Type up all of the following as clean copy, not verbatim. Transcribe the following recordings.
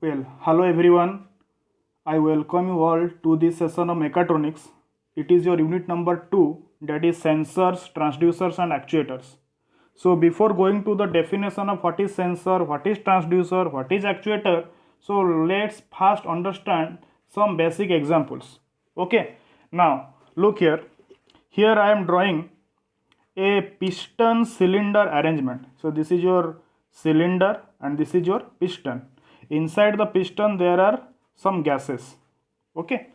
Well, hello everyone. I welcome you all to this session of mechatronics. It is your unit number 2, that is sensors, transducers and actuators. So before going to the definition of what is sensor, what is transducer, what is actuator, so let's first understand some basic examples. Okay. Now look here. Here I am drawing a piston cylinder arrangement. So this is your cylinder and this is your piston. Inside the piston there are some gases. Okay.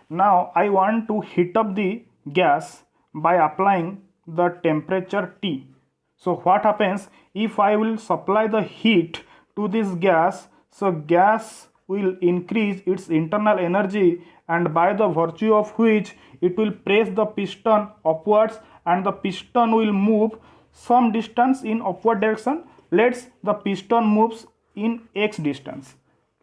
Now I want to heat up the gas by applying the temperature T. So what happens if I will supply the heat to this gas? So gas will increase its internal energy, and by the virtue of which it will press the piston upwards and the piston will move some distance in upward direction. Let's the piston moves in x distance.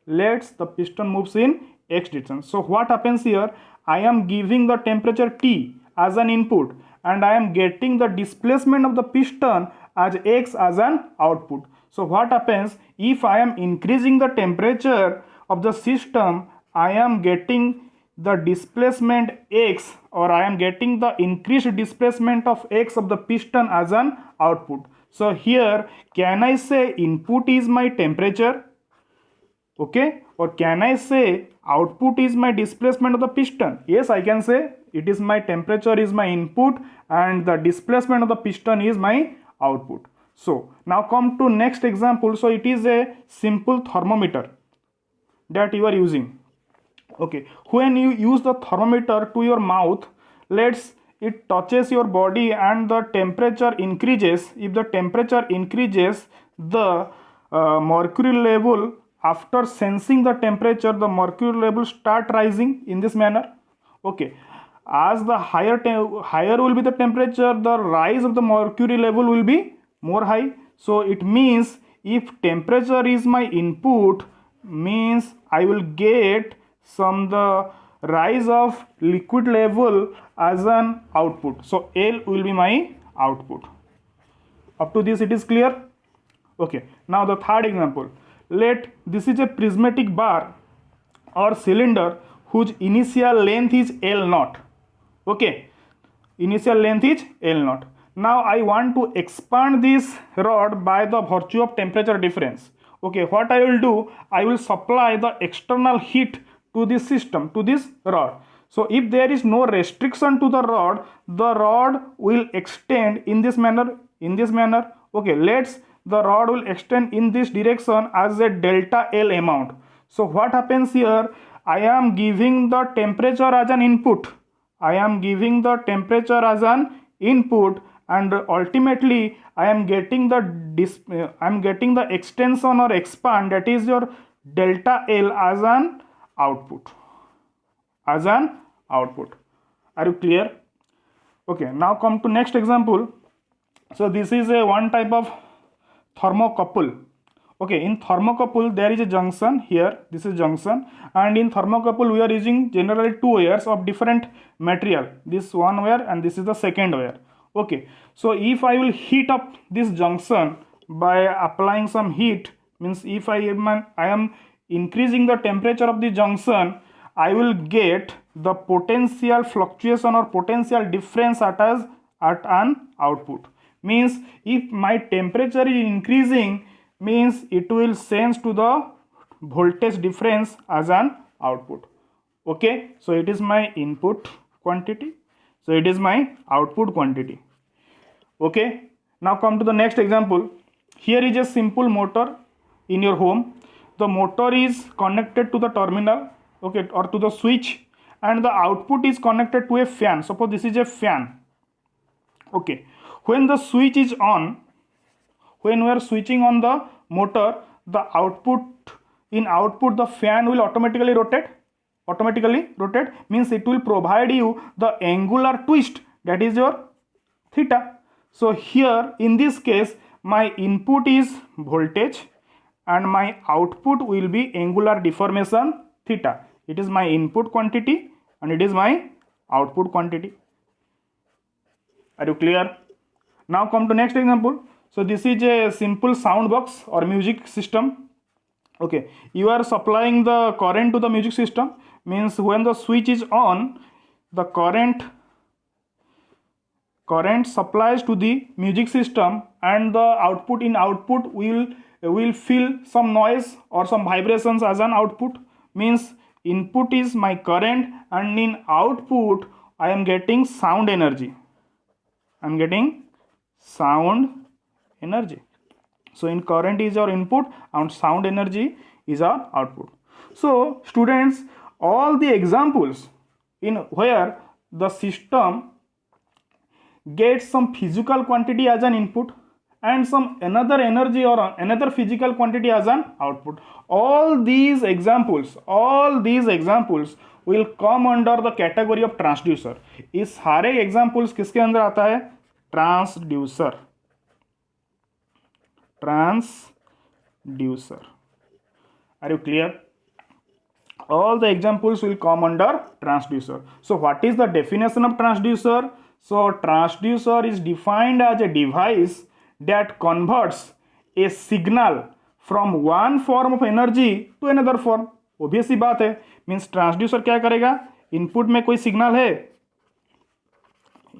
Let's the piston moves in x distance. So what happens here? I am giving the temperature T as an input and I am getting the displacement of the piston as x as an output. So what happens if I am increasing the temperature of the system? I am getting the displacement x, or I am getting the increased displacement of x of the piston as an output. So here can I say input is my temperature? Okay, or can I say output is my displacement of the piston? Yes, I can say it is my temperature is my input and the displacement of the piston is my output. So now come to next example. So it is a simple thermometer that you are using. Okay, when you use the thermometer to your mouth, let's it touches your body and the temperature increases. If the temperature increases, the mercury level, after sensing the temperature, the mercury level start rising in this manner. Okay, as the higher will be the temperature, the rise of the mercury level will be more high. So it means if temperature is my input, means I will get some the rise of liquid level as an output. So L will be my output. Up to this it is clear? Okay, now the third example. Let this is a prismatic bar or cylinder whose initial length is L naught. Okay, initial length is L naught. Now I want to expand this rod by the virtue of temperature difference. Okay, what I will do, I will supply the external heat to this system, to this rod. So if there is no restriction to the rod will extend in this manner, Okay, let's the rod will extend in this direction as a delta L amount. So what happens here? I am giving the temperature as an input. And ultimately I am getting the extension or expand, that is your delta L as an output. Are you clear? Okay, now come to next example. So this is a one type of thermocouple. Okay, in thermocouple there is a junction here. This is junction, and in thermocouple we are using generally two wires of different material. This one wire and this is the second wire. Okay, so if I will heat up this junction by applying some heat, means if I am increasing the temperature of the junction, I will get the potential fluctuation or potential difference at an output. Means if my temperature is increasing, means it will sense to the voltage difference as an output. Okay, so it is my input quantity, so it is my output quantity. Okay, now come to the next example. Here is a simple motor in your home. The motor is connected to the terminal, okay, or to the switch, and the output is connected to a fan. Suppose this is a fan. Okay, when the switch is on, when we are switching on the motor, the output the fan will automatically rotate. Means it will provide you the angular twist, that is your theta. So here in this case my input is voltage and my output will be angular deformation theta. It is my input quantity and it is my output quantity. Are you clear? Now come to next example. So this is a simple sound box or music system. Okay, you are supplying the current to the music system, means when the switch is on, the current supplies to the music system, and the output will feel some noise or some vibrations as an output. Means input is my current, and in output I am getting sound energy. I'm getting sound energy. So in current is our input and sound energy is our output. So students, all the examples in where the system gets some physical quantity as an input and some another energy or another physical quantity as an output, all these examples will come under the category of transducer. ये सारे examples किसके अंदर आता है? Transducer. Are you clear? All the examples will come under transducer. So what is the definition of transducer? So transducer is defined as a device that converts a signal from one form of energy to another form. obvious सी बात है. Means transducer क्या करेगा? Input में कोई signal है,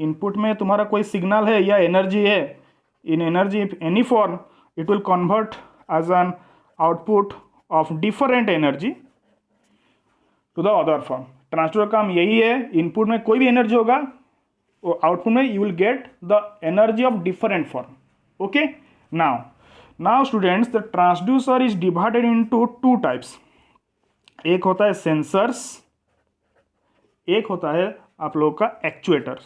input में तुम्हारा कोई सिग्नल है या एनर्जी है, इन energy any form it will convert as an output of different energy to the other form. Transducer काम यही है, इनपुट में कोई भी एनर्जी होगा, आउटपुट में you will get the energy of different form. Okay, now students, the transducer is divided into two types. एक होता है सेंसर्स, एक होता है आप लोगों का actuator.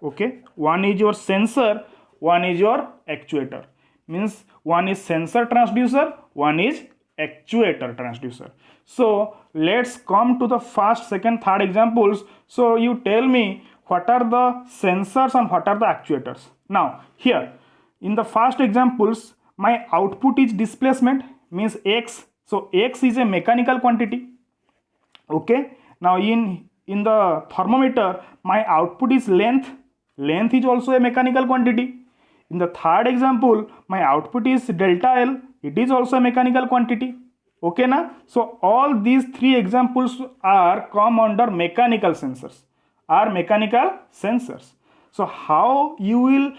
Okay, one is your sensor, one is your actuator. Means one is sensor transducer, one is actuator transducer. So let's come to the first, second, third examples. So you tell me what are the sensors and what are the actuators. Now here in the first examples, my output is displacement, means x. So x is a mechanical quantity. Okay, now in the thermometer, my output is length. Length is also a mechanical quantity. In the third example, my output is delta L. It is also a mechanical quantity. Okay na? So all these three examples are come under mechanical sensors. So how you will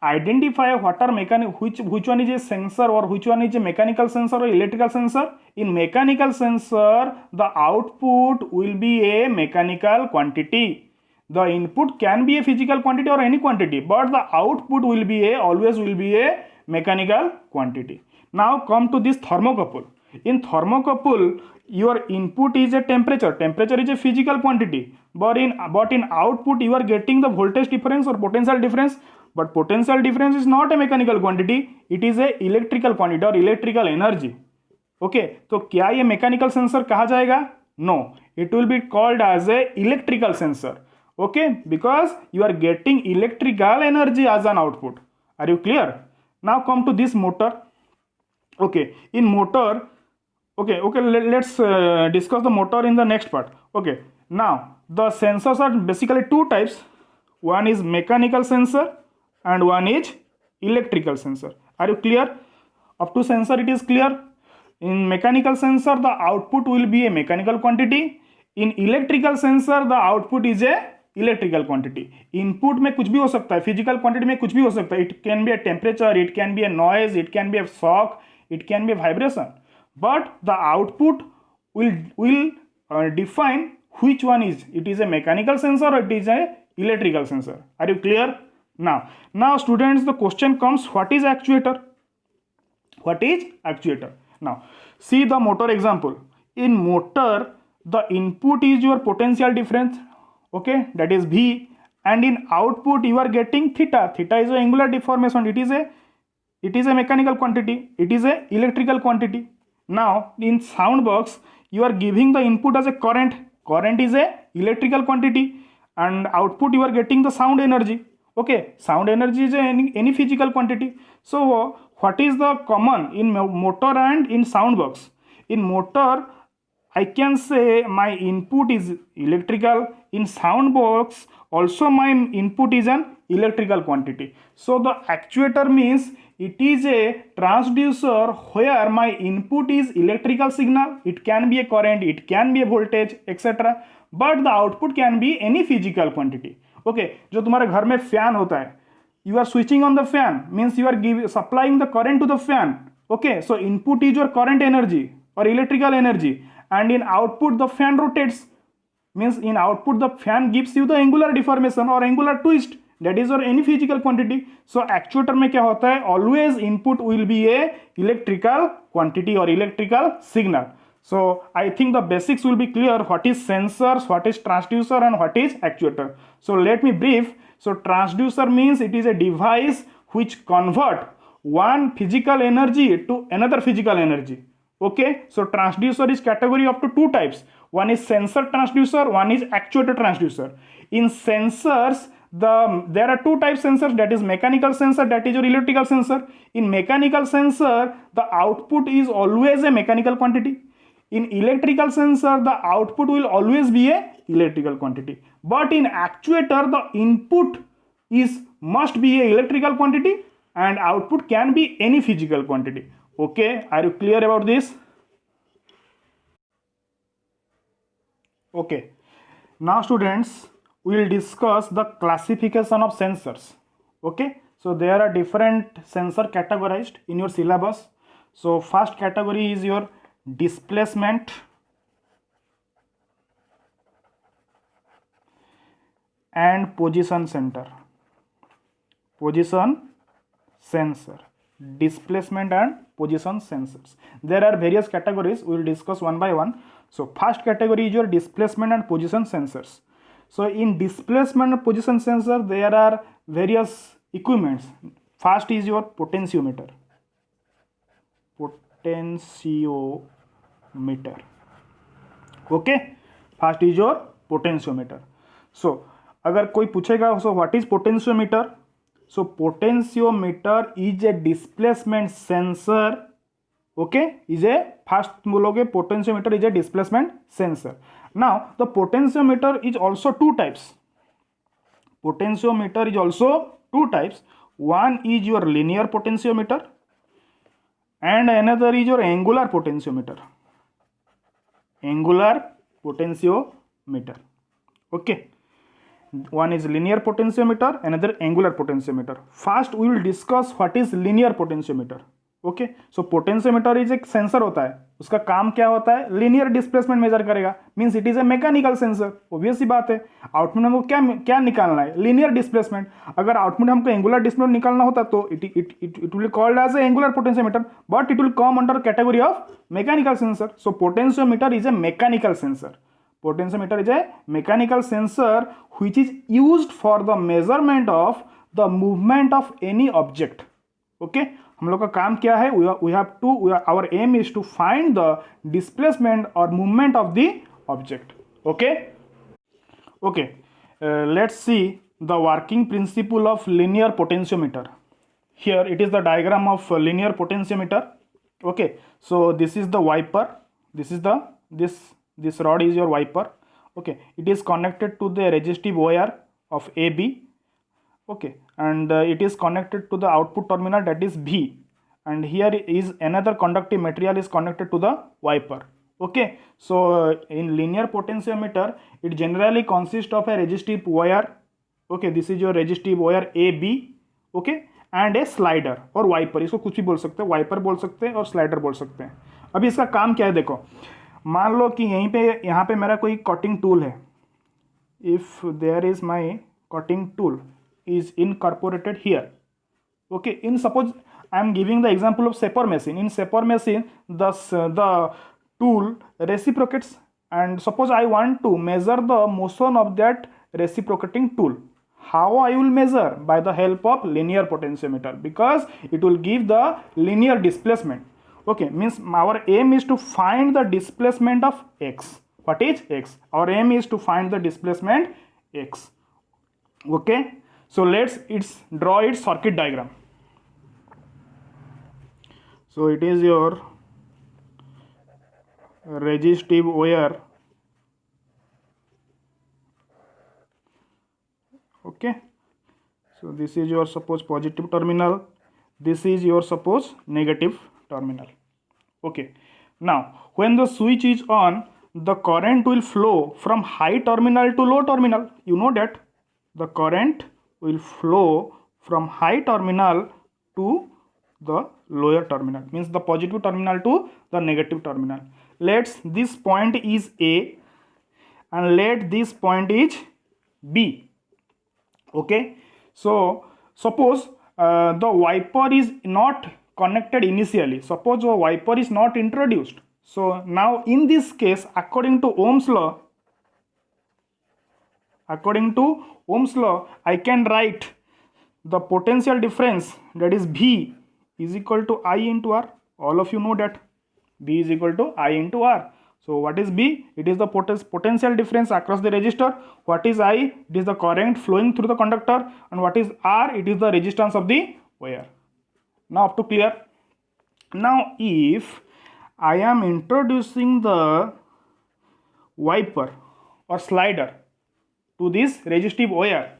identify what are which one is a sensor or which one is a mechanical sensor or electrical sensor? In mechanical sensor, the output will be a mechanical quantity. The input can be a physical quantity or any quantity, but the output will be always a mechanical quantity. Now come to this thermocouple. In thermocouple, your input is a temperature. Temperature is a physical quantity, but in output you are getting the voltage difference or potential difference. But potential difference is not a mechanical quantity; it is a electrical quantity or electrical energy. Okay, तो क्या ये mechanical sensor कहा जाएगा? No, it will be called as a electrical sensor. Okay, because you are getting electrical energy as an output. Are you clear? Now come to this motor. Okay, in motor, let's discuss the motor in the next part. Okay, now the sensors are basically two types. One is mechanical sensor and one is electrical sensor. Are you clear? Up to sensor it is clear. In mechanical sensor, the output will be a mechanical quantity. In electrical sensor, the output is a electrical quantity. Input में कुछ भी हो सकता है, physical quantity में कुछ भी हो सकता है. It can be a temperature, it can be a noise, it can be a shock, it can be a vibration, but the output will define which one is it is a mechanical sensor or it is a electrical sensor. Are you clear? Now students, the question comes, what is actuator? Now see the motor example. In motor, the input is your potential difference. Okay, that is V, and in output you are getting theta. Theta is a angular deformation. It is a mechanical quantity, it is a electrical quantity. Now in sound box, you are giving the input as a current. Current is a electrical quantity, and output you are getting the sound energy. Okay, sound energy is any physical quantity. So what is the common in motor and in sound box? In motor, I can say my input is electrical. In sound box also my input is an electrical quantity. So the actuator means it is a transducer where my input is electrical signal. It can be a current, it can be a voltage, etc. But the output can be any physical quantity. Okay, जो तुम्हारे घर में fan होता है, you are switching on the fan means you are supplying the current to the fan. Okay, so input is your current energy or electrical energy, and in output the fan rotates, means in output the fan gives you the angular deformation or angular twist, that is your any physical quantity. So actuator में क्या होता है, always input will be a electrical quantity or electrical signal. So I think the basics will be clear, what is sensors, what is transducer, and what is actuator. So let me brief. So transducer means it is a device which convert one physical energy to another physical energy. Okay, so transducer is category up to two types. One is sensor transducer, one is actuator transducer. In sensors, there are two types sensors, that is mechanical sensor, that is your electrical sensor. In mechanical sensor, the output is always a mechanical quantity. In electrical sensor, the output will always be a electrical quantity. But in actuator, the input must be a electrical quantity and output can be any physical quantity. Okay, are you clear about this? Okay, now students, we will discuss the classification of sensors. Okay, so there are different sensor categorized in your syllabus. So first category is your displacement and position sensor. Position sensor, displacement and position sensors. There are various categories, we will discuss one by one. So first category is your displacement and position sensors. So in displacement and position sensor, there are various equipments. First is your potentiometer. Potentiometer. Okay, first is your potentiometer. So अगर कोई पूछेगा, so what is potentiometer? So potentiometer is a displacement sensor. Okay, is a first बोलोगे potentiometer is a displacement sensor. Now the potentiometer is also two types. Potentiometer is also two types. One is your linear potentiometer and another is your angular potentiometer. Angular potentiometer. Okay, one is linear potentiometer, another angular potentiometer. First we will discuss what is linear potentiometer. Okay, so potentiometer is एक sensor होता है, उसका काम क्या होता है, linear displacement measure करेगा, means it is a mechanical sensor. Obvious सी बात है, आउटपुट हमको क्या क्या निकालना है, लीनियर डिस्प्लेसमेंट. अगर आउटपुट हमको एंगुलर डिस्प्लेसमेंट निकालना होता तो it will called as a angular potentiometer, but it will come under category of mechanical sensor. So potentiometer is a mechanical sensor. Potentiometer is a mechanical sensor which is used for the measurement of the movement of any object. Okay, हम लोग का काम क्या है, our aim is to find the displacement or movement of the object. Okay, let's see the working principle of linear potentiometer. Here it is the diagram of linear potentiometer. Okay, so this is the wiper, this rod is your wiper. Okay, it is connected to the resistive wire of AB. Okay, and it is connected to the output terminal, that is V, and here is another conductive material is connected to the wiper. Okay, so in linear potentiometer it generally consists of a resistive wire. Okay, this is your resistive wire AB. Okay, and a slider और wiper, इसको कुछ भी बोल सकते हैं, wiper बोल सकते हैं और स्लाइडर बोल सकते हैं. अभी इसका काम क्या है देखो, मान लो कि यहाँ पे मेरा कोई कटिंग टूल है. If there is my cutting tool is incorporated here. Okay, in suppose I am giving the example of Sapper machine. In Sapper machine the tool reciprocates, and suppose I want to measure the motion of that reciprocating tool. How I will measure? By the help of linear potentiometer, because it will give the linear displacement. Okay, means our aim is to find the displacement of x. What is x? Our aim is to find the displacement x. Okay, so let's draw its circuit diagram. So it is your resistive wire. Okay, So this is your suppose positive terminal, this is your suppose negative terminal. Okay, now when the switch is on, the current will flow from high terminal to low terminal. You know that the current will flow from high terminal to the lower terminal, means the positive terminal to the negative terminal. Let's this point is A and let this point is B. Okay, so suppose the wiper is not connected initially, suppose the wiper is not introduced. So now in this case, according to Ohm's law, I can write the potential difference, that is V is equal to I into R. All of you know that V is equal to I into R. So what is B? It is the potential difference across the resistor. What is I? It is the current flowing through the conductor. And what is R? It is the resistance of the wire. Now up to clear? Now if I am introducing the wiper or slider to this resistive wire,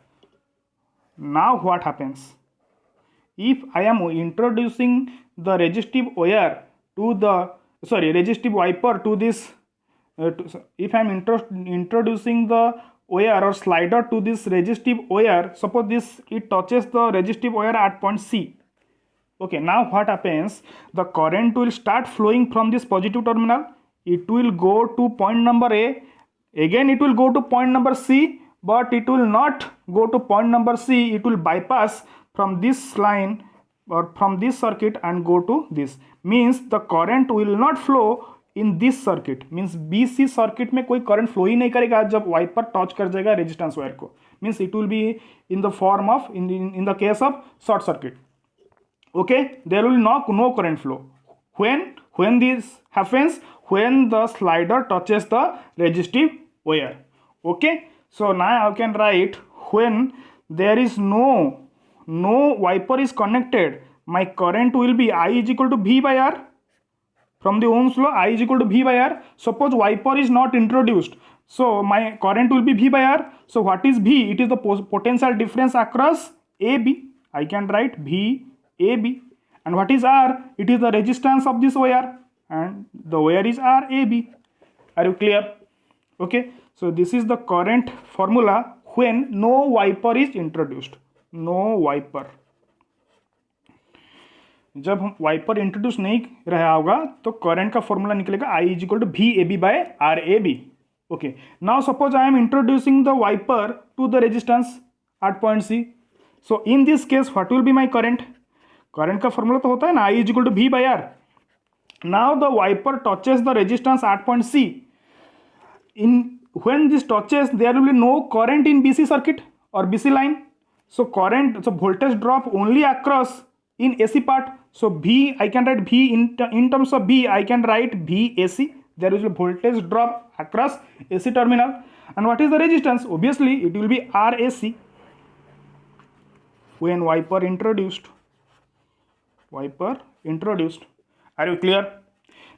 now what happens? If I am introducing the resistive wire to the resistive wiper to this, if I am introducing the wire or slider to this resistive wire, suppose this it touches the resistive wire at point C. Okay, now what happens? The current will start flowing from this positive terminal. It will go to point number A. Again, it will go to point number C, but it will not go to point number C. It will bypass from this line or from this circuit and go to this. Means the current will not flow in this circuit. Means BC circuit में कोई current flow ही नहीं करेगा जब wiper touch कर जाएगा resistance wire को. Means it will be in the form of in the case of short circuit. Okay, there will no current flow. When this happens, when the slider touches the resistive wire. Okay, so now I can write when there is no wiper is connected, my current will be I is equal to V by R. From the Ohm's law, I is equal to V by R. Suppose wiper is not introduced, so my current will be V by R. So what is V? It is the potential difference across AB. I can write V AB. And what is R? It is the resistance of this wire, and the wire is RAB. Are you clear? Okay, so this is the current formula when no wiper is introduced. No wiper. जब हम wiper introduce नहीं रहा होगा तो current का formula निकलेगा I is equal to V A B by R A B. Okay, now suppose I am introducing the wiper to the resistance at point C. So in this case what will be my current? Current का formula तो होता है ना I is equal to V by R. Now the wiper touches the resistance at point C. In when this touches, there will be no current in BC circuit or BC line. So voltage drop only across in AC part. So V, I can write V in terms of V, I can write VAC. There is a voltage drop across AC terminal. And what is the resistance? Obviously, it will be RAC when wiper introduced. Are you clear?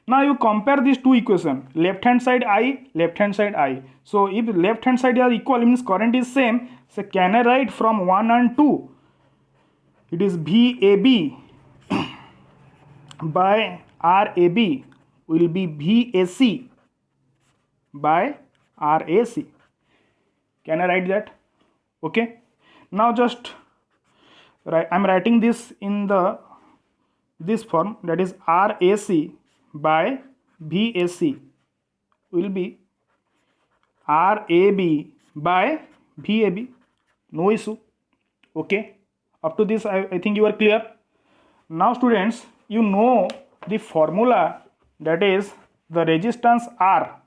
Now you compare these two equations, left hand side I, left hand side I. So if left hand side are equal, means current is same. So can I write from 1 and 2? It is VAB by RAB will be VAC by RAC. Can I write that? Okay. Now just I'm writing this in this form, that is RAC by VAC will be RAB by VAB. No issue. Okay, up to this I think you are clear. Now students, you know the formula, that is the resistance R.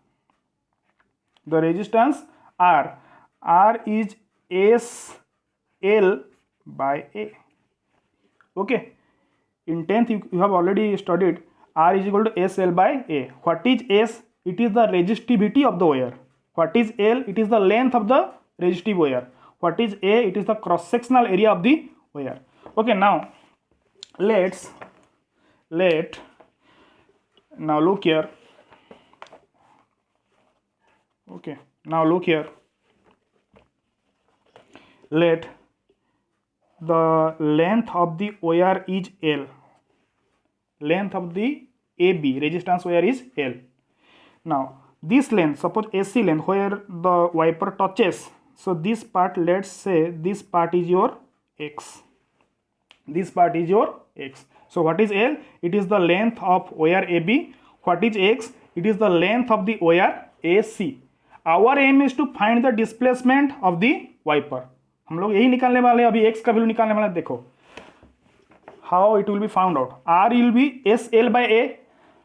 The resistance R is SL by A. Okay, in 10th you have already studied R is equal to SL by A. What is S? It is the resistivity of the wire. What is L? It is the length of the resistive wire. What is A? It is the cross-sectional area of the wire. Okay, now now look here. Okay, now look here. Let the length of the wire is L. Length of the AB resistance wire is L. Now this length, suppose AC length where the wiper touches, so this part, let's say this part is your X. This part is your X. So what is L? It is the length of wire AB. What is X? It is the length of the wire AC. Our aim is to find the displacement of the wiper. हम लोग यही निकालने वाले हैं, अभी X का value निकालने वाले हैं. देखो how it will be found out. R will be SL by A.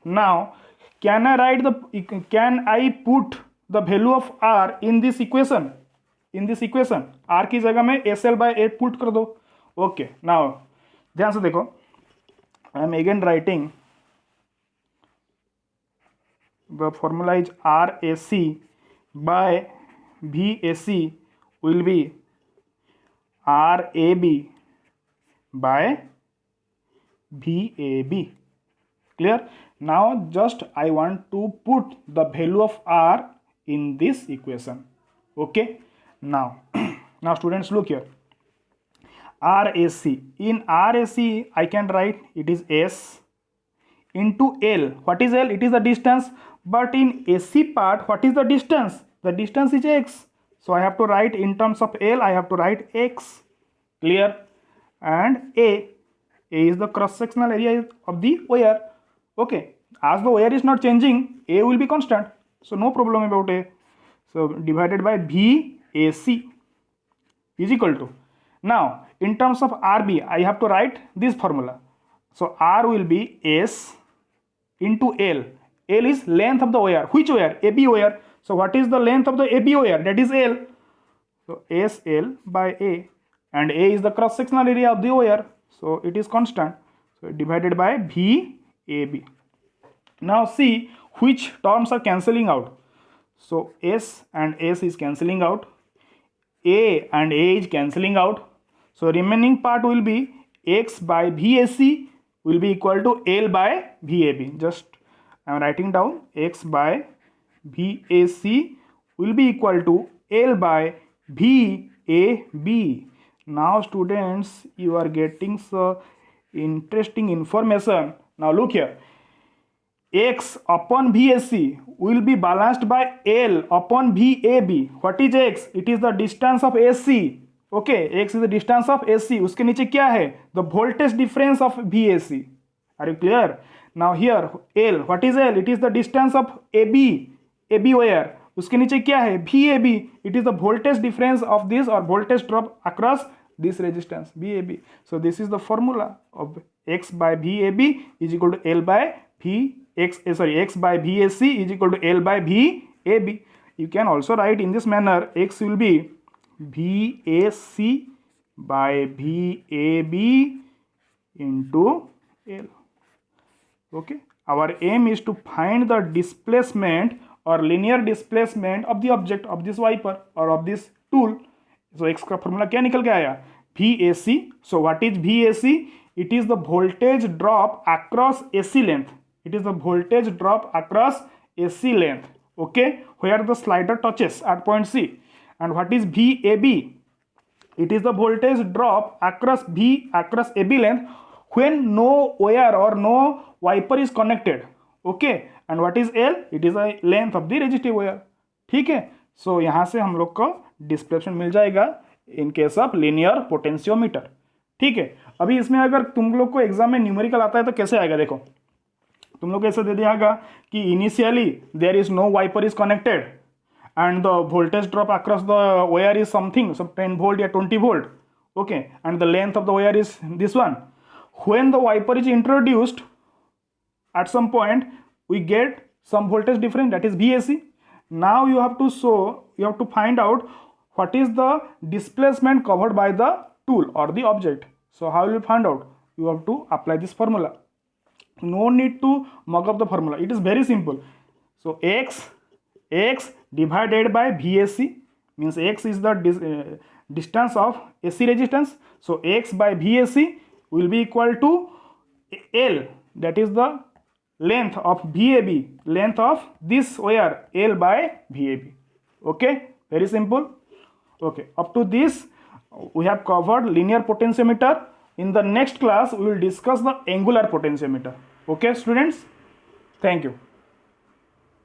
Now can I put the value of R in this equation? In this equation R की जगह में SL by A put कर दो. Okay, now ध्यान से देखो, I am again writing the formula is RAC by VAC will be RAB by VAB. Clear? Now just I want to put the value of R in this equation. Okay, now now students, look here. RAC, in RAC I can write it is S into L. What is L? It is the distance. But in AC part, what is the distance? The distance is X. So I have to write in terms of L, I have to write X. Clear? And A is the cross sectional area of the wire. Okay, as the wire is not changing, A will be constant, so no problem about A. So divided by VAC is equal to, now in terms of RB I have to write this formula. So R will be S into L. L is length of the wire. Which wire? AB wire. So what is the length of the AB wire? That is L. So SL by A, and A is the cross sectional area of the wire, so it is constant. So divided by VAB. Now see which terms are cancelling out. So S and S is cancelling out, A and A is cancelling out, so remaining part will be X by VAC will be equal to L by VAB. Just I am writing down, X by VAC will be equal to L by VAB. Now students, you are getting some interesting information. Now look here, X upon VAC will be balanced by L upon VAB. What is X? It is the distance of AC. Okay, X is the distance of AC. उसके नीचे क्या है? The voltage difference of VAC. Are you clear? Now here L, what is L? It is the distance of AB wire. उसके नीचे क्या है? VAB. It is the voltage difference of this or voltage drop across this resistance VAB. So this is the formula of X by VAB is equal to L by X by VAC is equal to L by VAB. You can also write in this manner, X will be VAC by VAB into L. Okay, our aim is to find the displacement or linear displacement of the object of this wiper or of this tool. So X का formula क्या निकल के आया? VAC. So what is VAC? It is the voltage drop across AC length. It is the voltage drop across AC length. Okay, where the slider touches at point C. And what is VAB? It is the voltage drop across AB length when no wire or no wiper is connected. Okay, and what is L? It is the length of the resistive wire. ठीक है, so यहाँ से हम लोग को displacement मिल जाएगा in case of linear potentiometer. ठीक है, अभी इसमें अगर तुम लोग को एग्जाम में न्यूमेरिकल आता है तो कैसे आएगा? देखो, तुम लोग ऐसे दे दिया कि initially there is no wiper is connected and the voltage drop across the wire is something, some 10 volt or 20 volt. Okay, and the length of the wire is this one. When the wiper is introduced, at some point we get some voltage difference, that is VAC. Now you have to find out what is the displacement covered by the tool or the object. So how will you find out? You have to apply this formula. No need to mug up the formula, it is very simple. So X divided by VAC means X is the distance of AC resistance. So X by VAC will be equal to L, that is the length of VAB, length of this wire, L by VAB. Okay, very simple. Okay, up to this we have covered linear potentiometer. In the next class, we will discuss the angular potentiometer. Okay, students? Thank you.